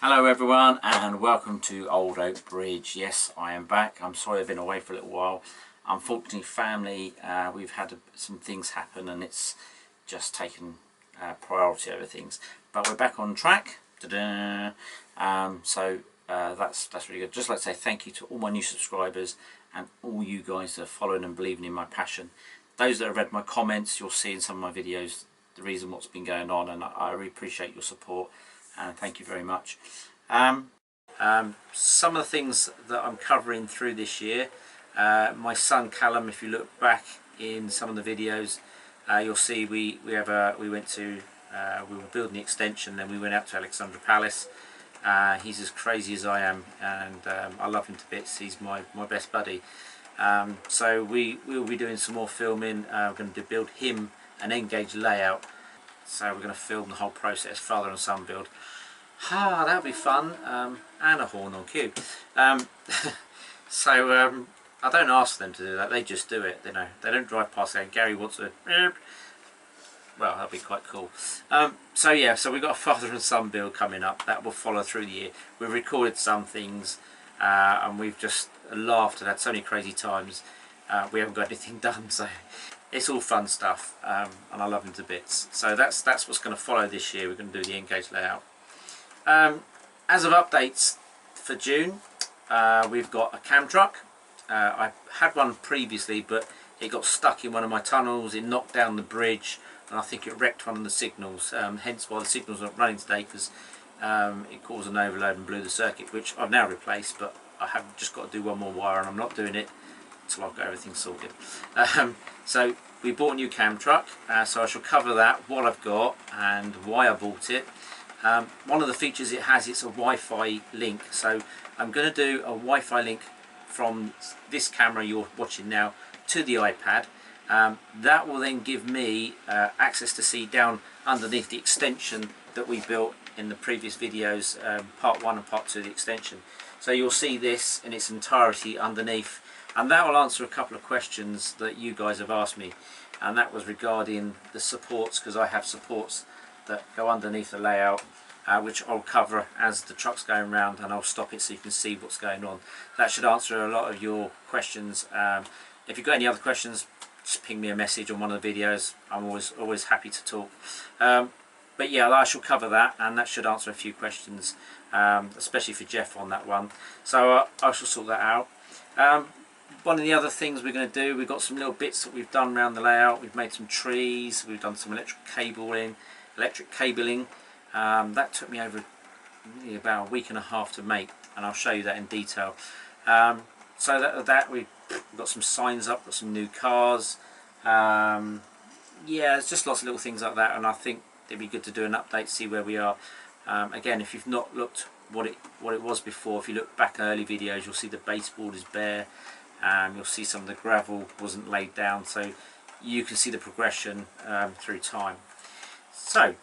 Hello everyone and welcome to Old Oak Bridge. Yes, I am back. I'm sorry I've been away for a little while. Unfortunately, family, we've had some things happen and it's just taken priority over things. But we're back on track. That's really good. Just like to say thank you to all my new subscribers and all you guys that are following and believing in my passion. Those that have read my comments, you'll see in some of my videos the reason what's been going on, and I really appreciate your support. And thank you very much. Some of the things that I'm covering through this year, my son Callum, if you look back in some of the videos, you'll see we were building the extension, then we went out to Alexandra Palace. He's as crazy as I am, and I love him to bits. He's my best buddy. So we will be doing some more filming. We're going to build him an N-gauge layout. So we're going to film the whole process, father and son build. That'll be fun, and a horn on cue. I don't ask them to do that; they just do it. They don't drive past saying Gary wants to. Well, that'll be quite cool. So we've got a father and son build coming up that will follow through the year. We've recorded some things, and we've just laughed and had so many crazy times. We haven't got anything done, so. It's all fun stuff, and I love them to bits. So that's what's going to follow this year. We're going to do the N-gauge layout. As of updates for June, we've got a cam truck. I had one previously, but it got stuck in one of my tunnels. It knocked down the bridge, and I think it wrecked one of the signals. Hence why the signals aren't running today, because it caused an overload and blew the circuit, which I've now replaced. But I have just got to do one more wire, and I'm not doing it until I've got everything sorted. So we bought a new cam truck, so I shall cover that, what I've got and why I bought it. One of the features it has, it's a Wi-Fi link, so I'm going to do a Wi-Fi link from this camera you're watching now to the iPad. That will then give me access to see down underneath the extension that we built in the previous videos, part 1 and part 2 of the extension. So you'll see this in its entirety underneath. And that will answer a couple of questions that you guys have asked me, and that was regarding the supports, because I have supports that go underneath the layout, which I'll cover as the truck's going round, and I'll stop it so you can see what's going on. That should answer a lot of your questions. If you've got any other questions, just ping me a message on one of the videos. I'm always happy to talk. But yeah, I shall cover that, and that should answer a few questions, especially for Jeff on that one. So I shall sort that out. One of the other things we're going to do, we've got some little bits that we've done around the layout. We've made some trees, we've done some electric cabling. That took me over about a week and a half to make, and I'll show you that in detail. So we've got some signs up, got some new cars. Yeah, there's just lots of little things like that, and I think it'd be good to do an update, see where we are. Again, if you've not looked what it was before, if you look back at early videos, you'll see the baseboard is bare. You'll see some of the gravel wasn't laid down, so you can see the progression through time. So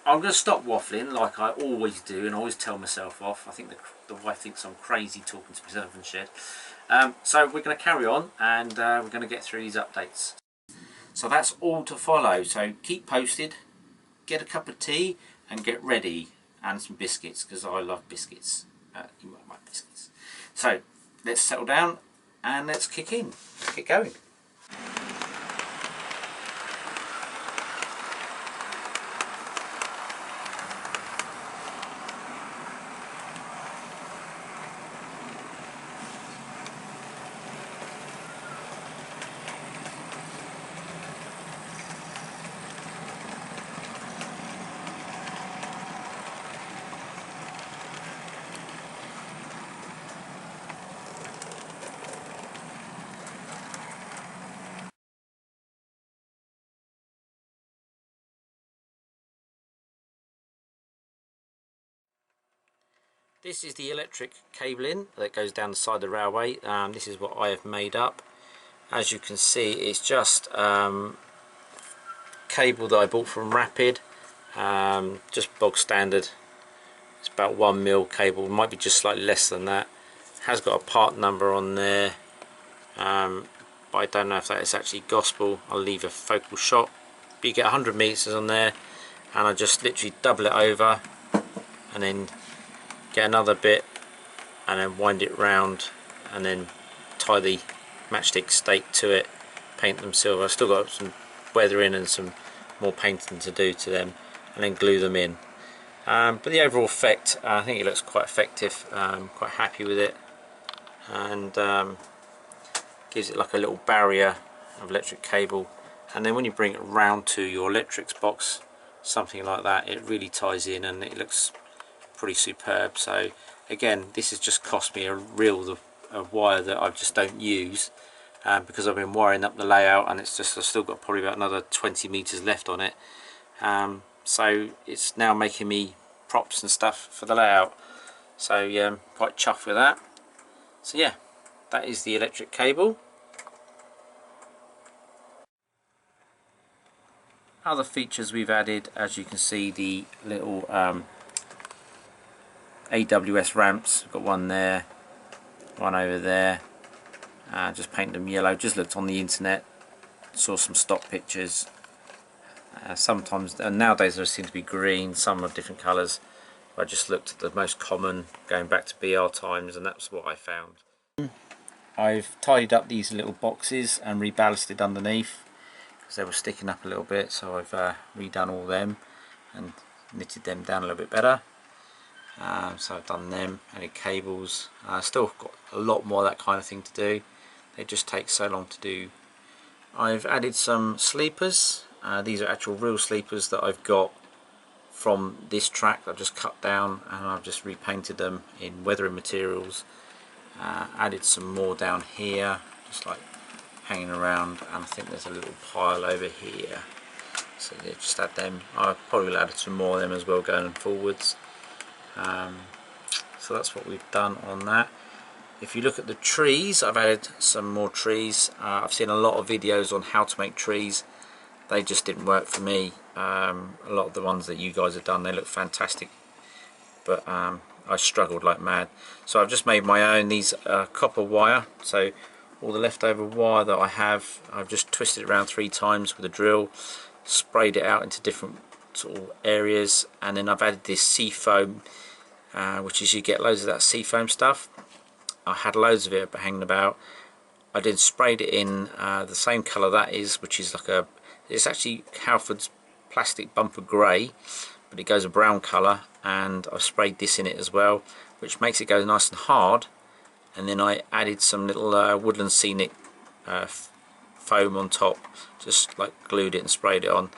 I'm going to stop waffling like I always do, and I always tell myself off. I think the wife thinks I'm crazy talking to myself and shit. So we're going to carry on, and we're going to get through these updates. So that's all to follow, so keep posted, get a cup of tea and get ready, and some biscuits, because I love biscuits. You might like biscuits. So let's settle down and let's kick in. Let's get going. This is the electric cabling that goes down the side of the railway. This is what I have made up. As you can see, it's just cable that I bought from Rapid, just bog standard. It's about 1mm cable, it might be just slightly less than that. It has got a part number on there, but I don't know if that is actually gospel. I'll leave a focal shot. But you get 100 meters on there, and I just literally double it over and then get another bit and then wind it round and then tie the matchstick stake to it, paint them silver. I've still got some weathering and some more painting to do to them, and then glue them in. But the overall effect, I think it looks quite effective. Quite happy with it, and gives it like a little barrier of electric cable, and then when you bring it round to your electrics box, something like that, it really ties in and it looks pretty superb. So again, this has just cost me a reel of wire that I just don't use, because I've been wiring up the layout, and it's just, I've still got probably about another 20 meters left on it. So it's now making me props and stuff for the layout, so yeah, I'm quite chuffed with that. So yeah, that is the electric cable. Other features we've added, as you can see, the little AWS ramps. We've got one there, one over there. Just painted them yellow. Just looked on the internet, saw some stock pictures. Sometimes, nowadays there seem to be green, some are different colours. I just looked at the most common, going back to BR times, and that's what I found. I've tidied up these little boxes and reballasted underneath because they were sticking up a little bit, so I've redone all them and knitted them down a little bit better. So I've done them, added cables. Still got a lot more of that kind of thing to do. They just take so long to do. I've added some sleepers. These are actual real sleepers that I've got from this track that I've just cut down, and I've just repainted them in weathering materials. Added some more down here, just like hanging around, and I think there's a little pile over here. So yeah, just add them. I probably will add some more of them as well going forwards. So that's what we've done on that. If you look at the trees, I've added some more trees. I've seen a lot of videos on how to make trees. They just didn't work for me. A lot of the ones that you guys have done, they look fantastic, but I struggled like mad. So I've just made my own. These copper wire, so all the leftover wire that I have, I've just twisted it around 3 times with a drill, sprayed it out into different sort of areas, and then I've added this sea foam, which is, you get loads of that sea foam stuff. I had loads of it hanging about. I then sprayed it in the same colour that is, which is like a, it's actually Halford's plastic bumper grey, but it goes a brown colour, and I've sprayed this in it as well, which makes it go nice and hard. And then I added some little woodland scenic foam on top, just like glued it and sprayed it on.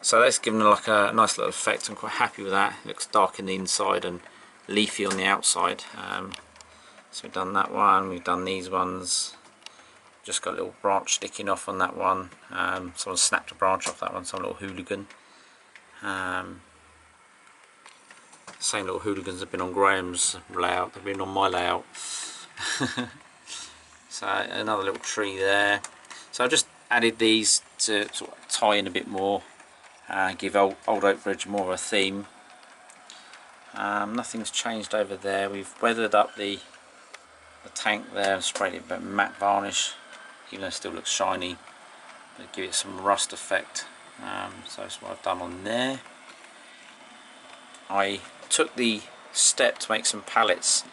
So that's given like a nice little effect. I'm quite happy with that. It looks dark in the inside and leafy on the outside. So we've done that one, we've done these ones. Just got a little branch sticking off on that one. Someone snapped a branch off that one, some little hooligan. Same little hooligans have been on Graham's layout, they've been on my layout. So another little tree there. So I just added these to sort of tie in a bit more, give Old Oak Bridge more of a theme. Nothing's changed over there. We've weathered up the tank there and sprayed it with matte varnish, even though it still looks shiny, but give it some rust effect. So that's what I've done on there. I took the step to make some pallets.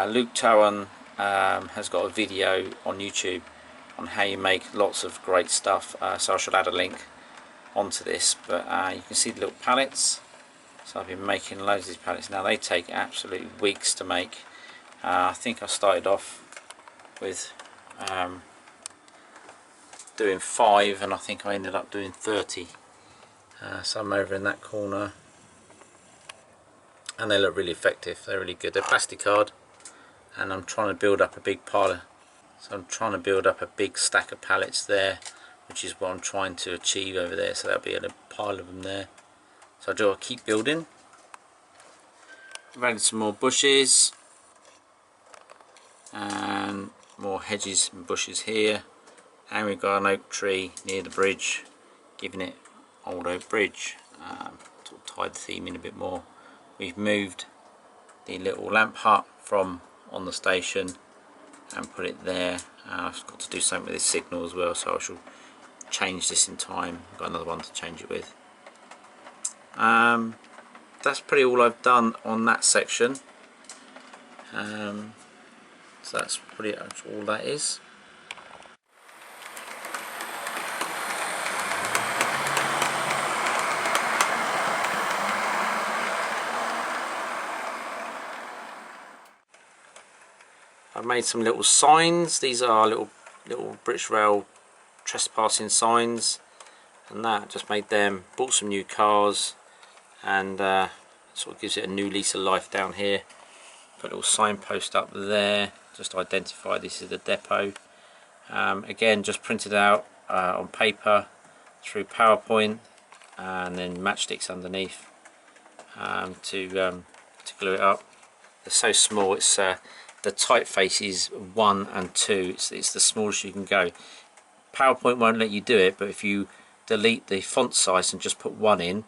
Luke Towan has got a video on YouTube on how you make lots of great stuff, so I should add a link onto this, but you can see the little pallets. So I've been making loads of these pallets now. They take absolutely weeks to make. I think I started off with doing 5, and I think I ended up doing 30. Some over in that corner, and they look really effective. They're really good. They're plastic hard, and I'm trying to build up a big pile. So I'm trying to build up a big stack of pallets there, which is what I'm trying to achieve over there. So there'll be a pile of them there. So I'll keep building. I've added some more bushes and more hedges and bushes here, and we've got an oak tree near the bridge, giving it Old Oak Bridge. To tie the theme in a bit more. We've moved the little lamp hut from on the station and put it there. I've got to do something with this signal as well, so I shall change this in time. I've got another one to change it with. That's pretty all I've done on that section. So that's pretty much all that is. I've made some little signs. These are little British Rail trespassing signs, and that just made them. Bought some new cars, and sort of gives it a new lease of life down here. Put a little signpost up there, just to identify this is the depot. Again, just printed out on paper through PowerPoint, and then matchsticks underneath to glue it up. They're so small. It's the typeface is 1 and 2. It's the smallest you can go. PowerPoint won't let you do it, but if you delete the font size and just put 1 in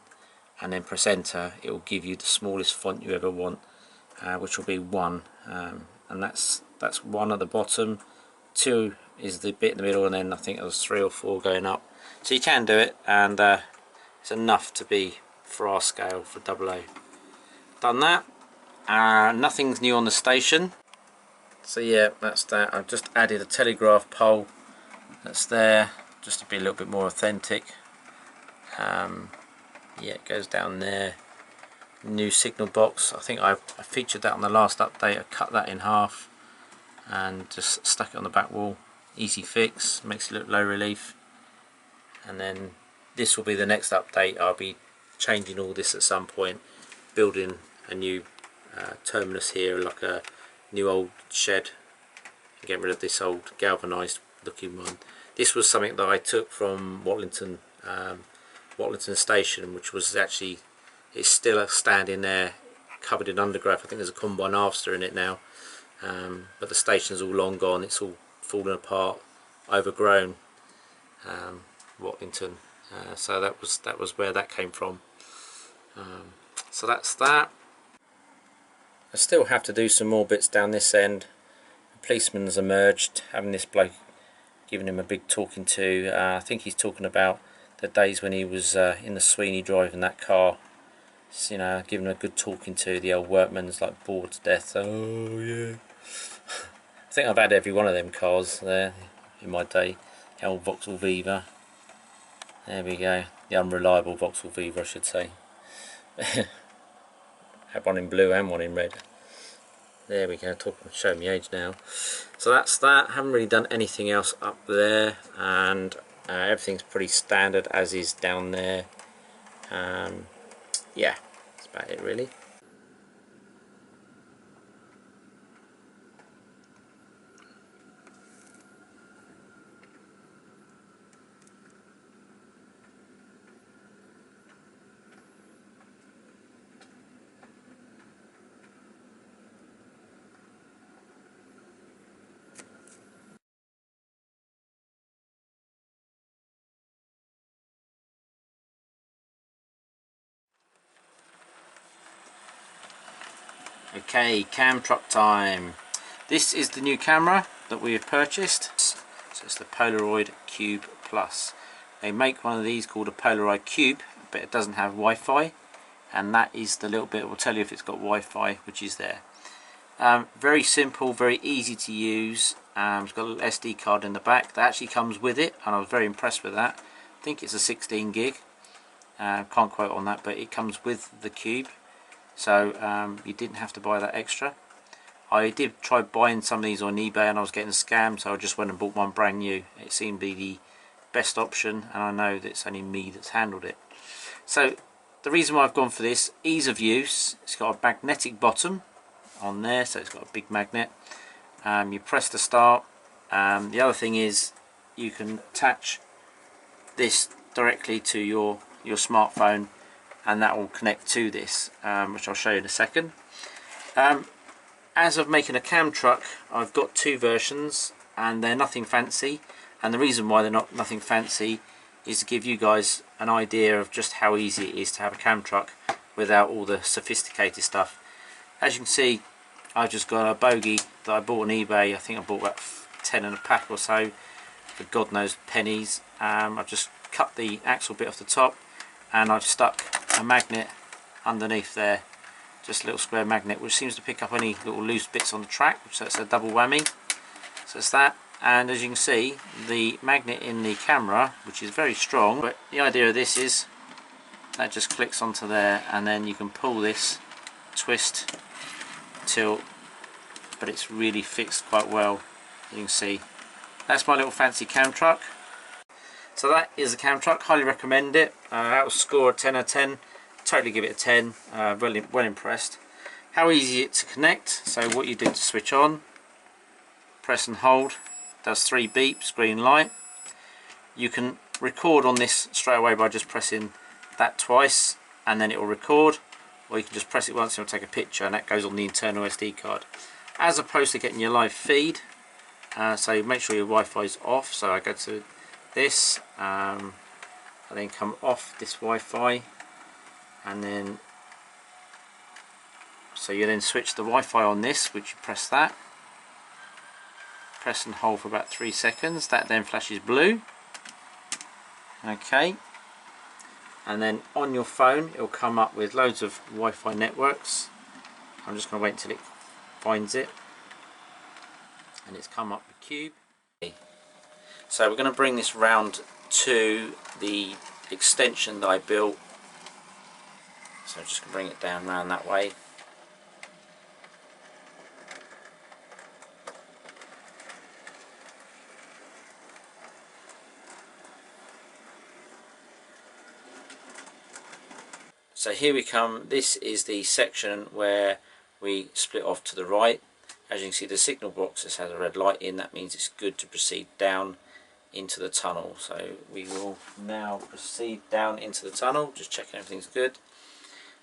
and then press enter, it will give you the smallest font you ever want, which will be 1, and that's 1 at the bottom, 2 is the bit in the middle, and then I think there was 3 or 4 going up. So you can do it, and it's enough to be for our scale for 00. Done that. Nothing's new on the station. So yeah, that's that. I've just added a telegraph pole that's there, just to be a little bit more authentic. Yeah, it goes down there. New signal box. I think I featured that on the last update. I cut that in half and just stuck it on the back wall. Easy fix, makes it look low relief. And then this will be the next update. I'll be changing all this at some point, building a new terminus here, like a new old shed, and getting rid of this old galvanised looking one. This was something that I took from Watlington Station, which was actually, it's still standing there covered in undergrowth. I think there's a combine harvester in it now, but the station's all long gone. It's all fallen apart, overgrown. Watlington, so that was where that came from. So that's that. I still have to do some more bits down this end. The policeman's emerged, having this bloke, giving him a big talking to. I think he's talking about the days when he was in the Sweeney driving that car. So, you know, giving him a good talking to. The old workman's like bored to death. Oh yeah. I think I've had every one of them cars there in my day. The old Vauxhall Viva. There we go. The unreliable Vauxhall Viva, I should say. Had one in blue and one in red. There we go, showing me age now. So that's that. Haven't really done anything else up there, and everything's pretty standard as is down there. Yeah, that's about it really. Okay, cam truck time. This is the new camera that we have purchased. So it's the Polaroid Cube Plus. They make one of these called a Polaroid Cube, but it doesn't have Wi-Fi, and that is the little bit that will tell you if it's got Wi-Fi, which is there. Very simple, very easy to use. It's got a little SD card in the back that actually comes with it, and I was very impressed with that. I think it's a 16 gig. Can't quote on that, but it comes with the Cube. So you didn't have to buy that extra. I did try buying some of these on eBay and I was getting scammed, so I just went and bought one brand new. It seemed to be the best option, and I know that it's only me that's handled it. So the reason why I've gone for this, ease of use. It's got a magnetic bottom on there, so it's got a big magnet. You press to start. The other thing is you can attach this directly to your smartphone, and that will connect to this, which I'll show you in a second. As of making a cam truck, I've got 2 versions, and they're nothing fancy. And the reason why they're nothing fancy is to give you guys an idea of just how easy it is to have a cam truck without all the sophisticated stuff. As you can see, I've just got a bogie that I bought on eBay. I think I bought about 10 in a pack or so for God knows pennies. I've just cut the axle bit off the top, and I've stuck a magnet underneath there, just a little square magnet which seems to pick up any little loose bits on the track, so it's a double whammy. So it's that, and as you can see, the magnet in the camera, which is very strong, but the idea of this is that just clicks onto there, and then you can pull this, twist, tilt, but it's really fixed quite well. You can see that's my little fancy cam truck. So that is the cam truck, highly recommend it. That was score a 10 out of 10, totally give it a 10, well impressed. How easy it to connect, so what you do to switch on, press and hold, does 3 beeps, green light. You can record on this straight away by just pressing that twice and then it will record, or you can just press it once and it'll take a picture, and that goes on the internal SD card. As opposed to getting your live feed, so make sure your Wi-Fi is off. So I go to this, I then come off this Wi-Fi, and then so you then switch the Wi-Fi on this, which you press that, press and hold for about 3 seconds, that then flashes blue. Okay, and then on your phone it'll come up with loads of Wi-Fi networks. I'm just going to wait until it finds it, and it's come up with Cube. So we're going to bring this round to the extension that I built, so I'm just going to bring it down round that way. So here we come, this is the section where we split off to the right. As you can see, the signal box has a red light in, that means it's good to proceed down into the tunnel. So we will now proceed down into the tunnel, just checking everything's good.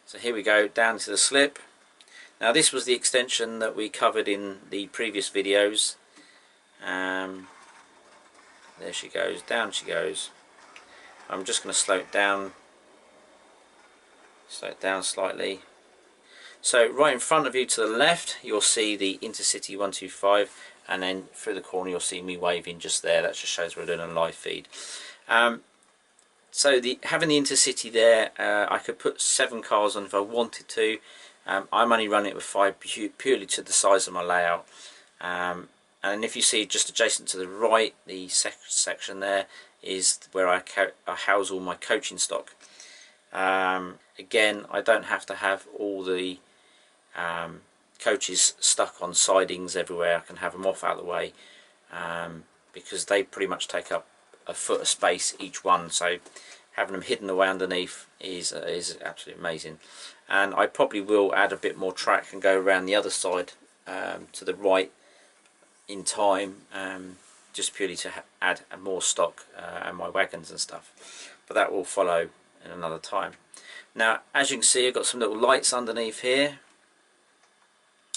So here we go, down to the slip. Now this was the extension that we covered in the previous videos. There she goes, down she goes. I'm just going to slow it down slightly. So right in front of you to the left you'll see the Intercity 125, and then through the corner you'll see me waving just there. That just shows we're doing a live feed. So having the Intercity there, I could put 7 cars on if I wanted to. I'm only running it with 5 purely to the size of my layout. And if you see just adjacent to the right, the section there is where I house all my coaching stock. Again, I don't have to have all the coaches stuck on sidings everywhere. I can have them off out of the way, because they pretty much take up a foot of space each one, so having them hidden away underneath is absolutely amazing. And I probably will add a bit more track and go around the other side to the right in time, just purely to add more stock and my wagons and stuff, but that will follow in another time. Now as you can see, I've got some little lights underneath here.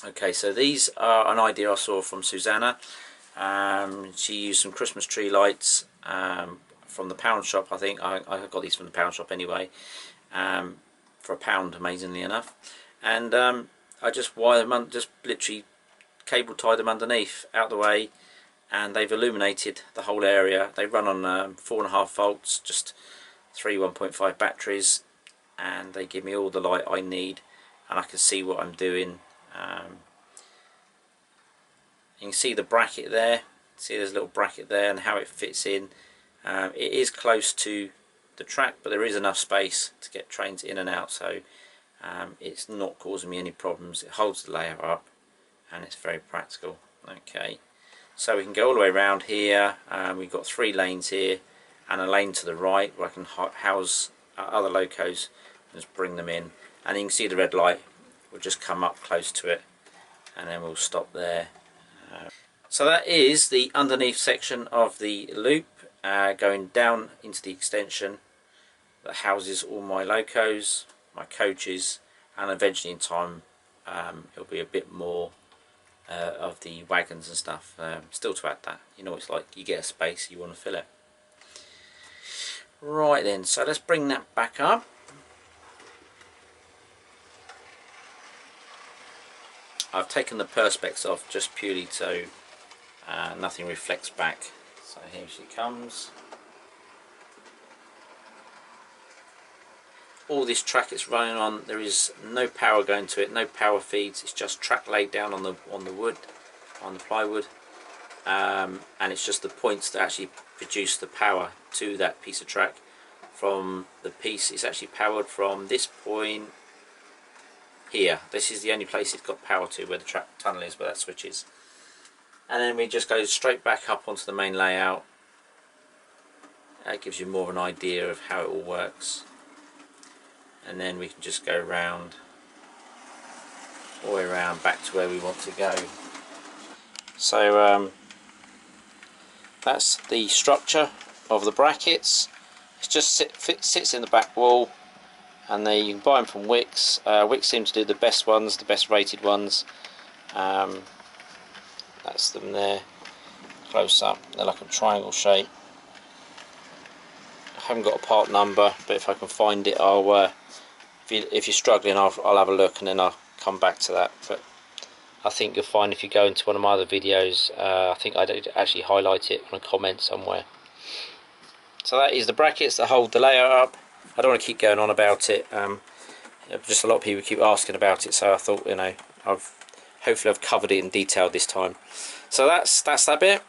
Okay, so these are an idea I saw from Susanna. She used some Christmas tree lights from the pound shop. I think I got these from the pound shop anyway, for £1, amazingly enough. And I just wired them, just literally cable tied them underneath out the way, and they've illuminated the whole area. They run on 4.5 volts, just 3 1.5 batteries, and they give me all the light I need, and I can see what I'm doing. You can see the bracket there, see there's a little bracket there and how it fits in. It is close to the track, but there is enough space to get trains in and out, so it's not causing me any problems. It holds the layout up and it's very practical. Okay, so we can go all the way around here. We've got 3 lanes here and a lane to the right where I can house other locos and just bring them in, and you can see the red light will just come up close to it and then we'll stop there. So that is the underneath section of the loop, going down into the extension that houses all my locos, my coaches, and eventually in time it'll be a bit more of the wagons and stuff. Still to add that, you know, it's like you get a space, you want to fill it. Right then, so let's bring that back up. I've taken the perspex off just purely so nothing reflects back. So here she comes. all this track it's running on, there is no power going to it, no power feeds. It's just track laid down on the wood, on the plywood, and it's just the points that actually produce the power to that piece of track. From the piece, it's actually powered from this point here. This is the only place it's got power to, where the track tunnel is, where that switch is. And then we just go straight back up onto the main layout. That gives you more of an idea of how it all works. And then we can just go round, all the way around back to where we want to go. So that's the structure of the brackets. It just sits in the back wall, and you can buy them from Wix. Wix seem to do the best ones, the best rated ones. That's them there, close up. They're like a triangle shape. I haven't got a part number, but if I can find it, I'll. If you're struggling, I'll have a look and then I'll come back to that. But I think you'll find if you go into one of my other videos, I think I did actually highlight it on a comment somewhere. So that is the brackets that hold the layout up. I don't want to keep going on about it. Just a lot of people keep asking about it, so I thought, you know, hopefully I've covered it in detail this time. So that's that bit.